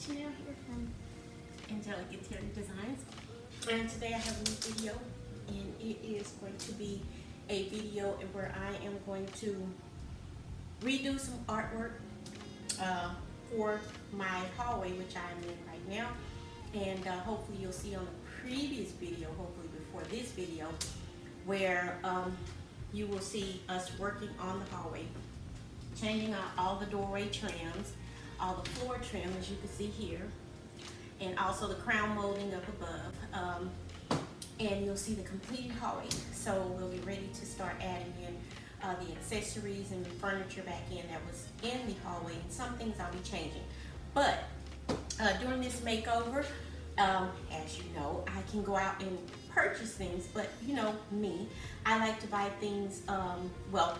Shenell here from Angelic Interior Designs, and today I have a new video, and it is going to be a video where I am going to redo some artwork for my hallway, which I am in right now, and hopefully you'll see on the previous video, hopefully before this video, where you will see us working on the hallway, changing out all the doorway trims, all the floor trim, as you can see here, and also the crown molding up above, and you'll see the completed hallway. So we'll be ready to start adding in the accessories and the furniture back in that was in the hallway, and some things I'll be changing. But during this makeover, as you know, I can go out and purchase things, but you know me, I like to buy things, well,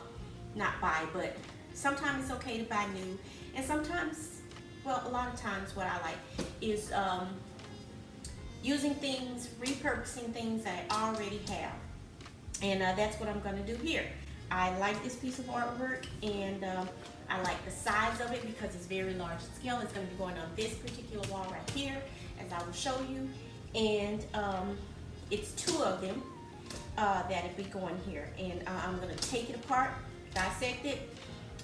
not buy, but sometimes it's okay to buy new, and sometimes, well, a lot of times what I like is using things, repurposing things that I already have, and that's what I'm going to do here. I like this piece of artwork, and I like the size of it because it's very large scale. It's going to be going on this particular wall right here, as I will show you, and it's two of them that'll be going here, and I'm going to take it apart, dissect it,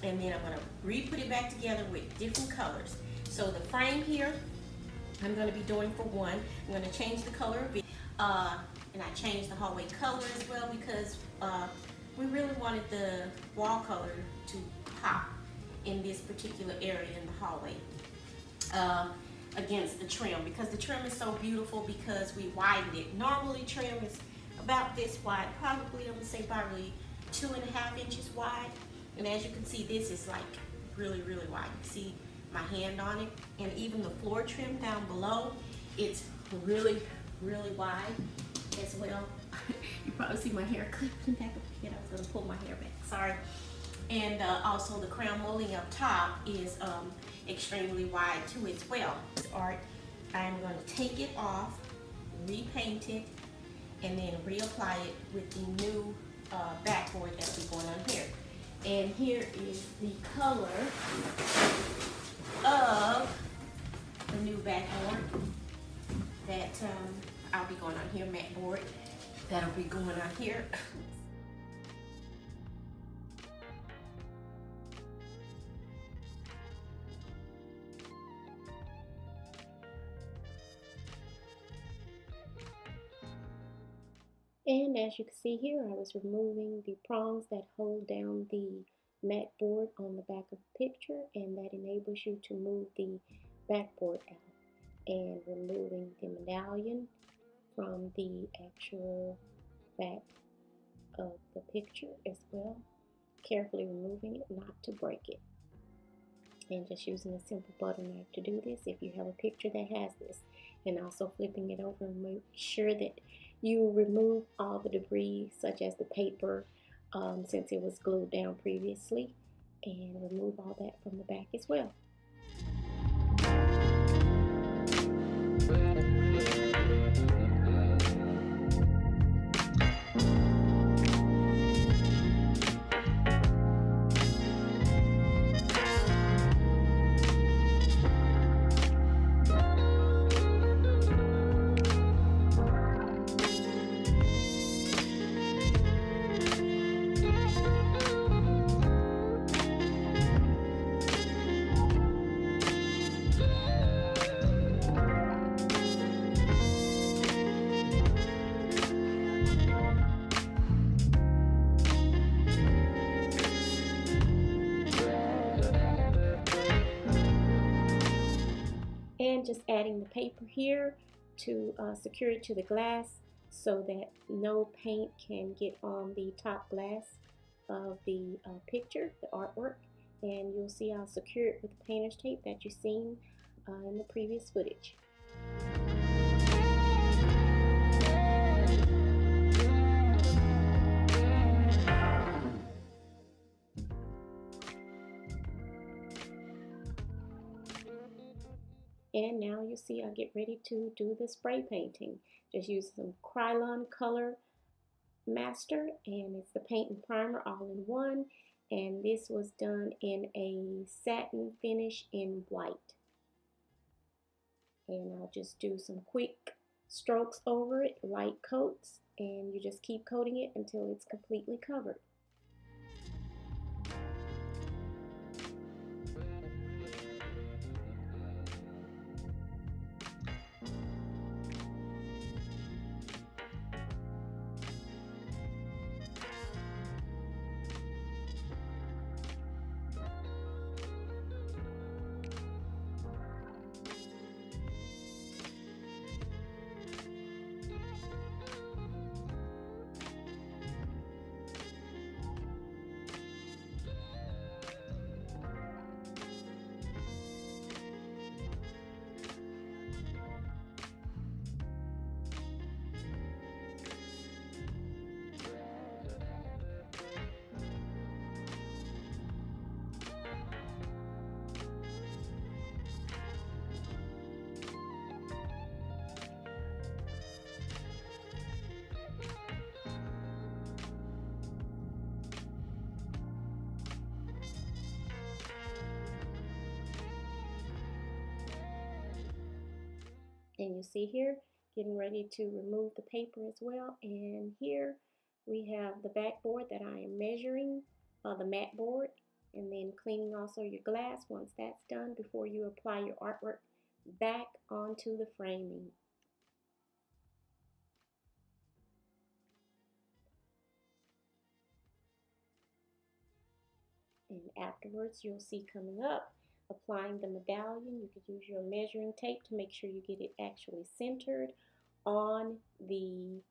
and then I'm going to re-put it back together with different colors. So the frame here, I'm going to be doing for one. I'm going to change the color of it, and I changed the hallway color as well because we really wanted the wall color to pop in this particular area in the hallway against the trim, because the trim is so beautiful because we widened it. Normally trim is about this wide, probably I'm going to say probably 2.5 inches wide. And as you can see, this is like really, really wide. You see my hand on it, and even the floor trim down below, it's really, really wide as well. You probably see my hair clipping back up here. I was gonna pull my hair back, sorry. And also the crown molding up top is extremely wide too as well. This art, I'm going to take it off, repaint it, and then reapply it with the new backboard that will be going on here. And here is the color of the new backboard that I'll be going on here, matte board that'll be going on here. And as you can see here, I was removing the prongs that hold down the matte board on the back of the picture, and that enables you to move the backboard out, and removing the medallion from the actual back of the picture as well, carefully removing it not to break it, and just using a simple butter knife to do this if you have a picture that has this, and also flipping it over and make sure that you remove all the debris such as the paper, since it was glued down previously, and remove all that from the back as well. And just adding the paper here to secure it to the glass so that no paint can get on the top glass of the picture, the artwork. And you'll see I'll secure it with the painter's tape that you've seen in the previous footage. And now you see I get ready to do the spray painting. Just use some Krylon Color Master, and it's the paint and primer all in one. And this was done in a satin finish in white. And I'll just do some quick strokes over it, light coats, and you just keep coating it until it's completely covered. And you see here, getting ready to remove the paper as well. And here we have the backboard that I am measuring, the mat board, and then cleaning also your glass once that's done before you apply your artwork back onto the framing. And afterwards, you'll see coming up, applying the medallion. You could use your measuring tape to make sure you get it actually centered on the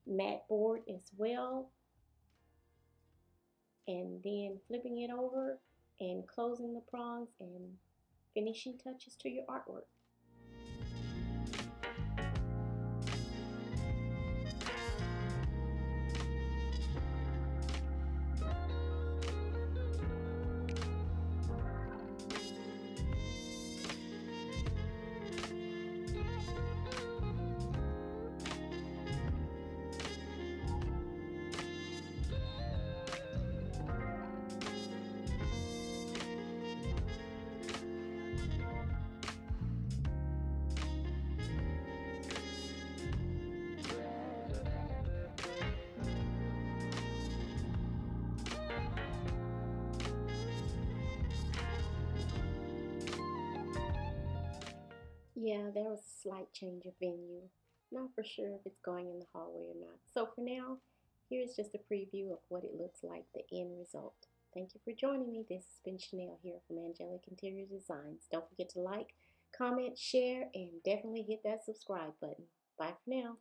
mat board as well. And then flipping it over and closing the prongs and finishing touches to your artwork. Yeah, there was a slight change of venue. Not for sure if it's going in the hallway or not. So for now, here's just a preview of what it looks like, the end result. Thank you for joining me. This has been Shenell here from Angelic Interiors Designs. Don't forget to like, comment, share, and definitely hit that subscribe button. Bye for now.